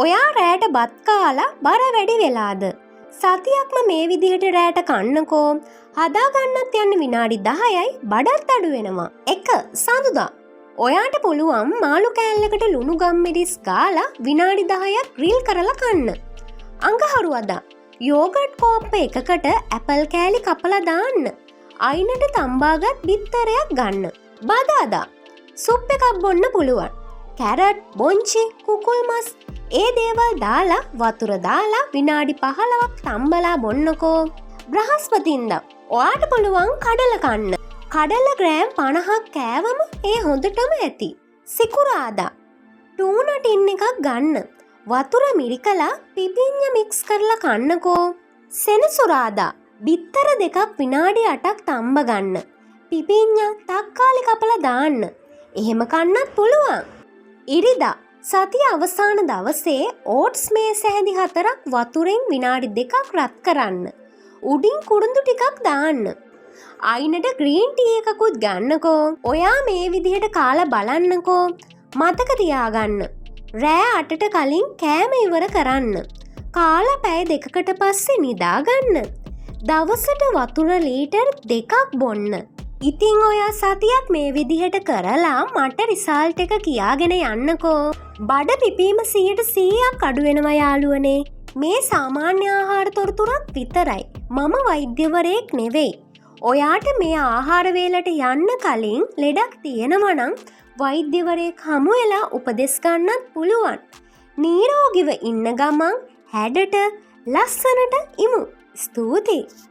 ඔයා රෑට බත් කාලා බර වැඩි වෙලාද? සතියක්ම මේ විදිහට රෑට කන්නකෝ. හදාගන්නත් යන්න විනාඩි 10යි බඩත් අඩු වෙනවා. 1. සඳුදා. ඔයාට පුළුවන් මාළු කෑල්ලකට ලුණු ගම්මිරිස් ගාලා විනාඩි 10ක් ග්‍රිල් කරලා කන්න. අඟහරුවාදා. යෝගට් කෝප්ප එකකට ඇපල් කෑලි කපලා දාන්න. අයිනට තම්බාගත් බිත්තරයක් ගන්න. බදාදා. සුප් එකක් බොන්න පුළුවන්. කැරට්, බොංචි, කුකුල් මස් ඒ දේවල් දාලා වතුර දාලා විනාඩි 15ක් තම්බලා බොන්නකෝ. බ්‍රහස්පතින්දා ඔයාට පුළුවන් කඩල කන්න. කඩල ග්‍රෑම් 50ක් කෑවම ඒ හොඳටම ඇති. සිකුරාදා ටූනා ටින් එකක් ගන්න. වතුර මිරිකලා පිපිඤ්ඤ මික්ස් කරලා කන්නකෝ. සෙනසුරාදා බිත්තර දෙකක් විනාඩි 8ක් තම්බ ගන්න. පිපිඤ්ඤ තක්කාලි කපලා දාන්න. එහෙම කන්නත් පුළුවන්. ඉරිදා සතිය අවසාන දවසේ ඕට්ස් මේස හැඳි 4ක් වතුරෙන් විනාඩි 2ක් රත් කරන්න. උඩින් කුරුඳු ටිකක් දාන්න. අයිනට ග්‍රීන් ටී එකකුත් ගන්නකෝ. ඔයා මේ විදිහට කාලා බලන්නකෝ. මතක තියාගන්න. රෑ 8ට කලින් කෑම ඉවර කරන්න. කාලා පැය 2කට පස්සේ නිදාගන්න. දවසට වතුර ලීටර් 2ක් බොන්න. ඉතින් ඔයා සතියක් මේ විදිහට කරලා මට රිසල්ට් එක කියාගෙන යන්නකෝ. බඩ පිපීම 100%ක් අඩු වෙනවා යාළුවනේ. මේ සාමාන්‍ය ආහාර තොරතුරක් විතරයි. මම වෛද්‍යවරයෙක් නෙවෙයි. ඔයාට මේ ආහාර වේලට යන්න කලින් ලෙඩක් තියෙනවා නම් වෛද්‍යවරයෙක් හමු වෙලා උපදෙස් ගන්නත් පුළුවන්. නිරෝගීව ඉන්න ගමන් හැඩට ලස්සනට ඉමු. ස්තුතියි.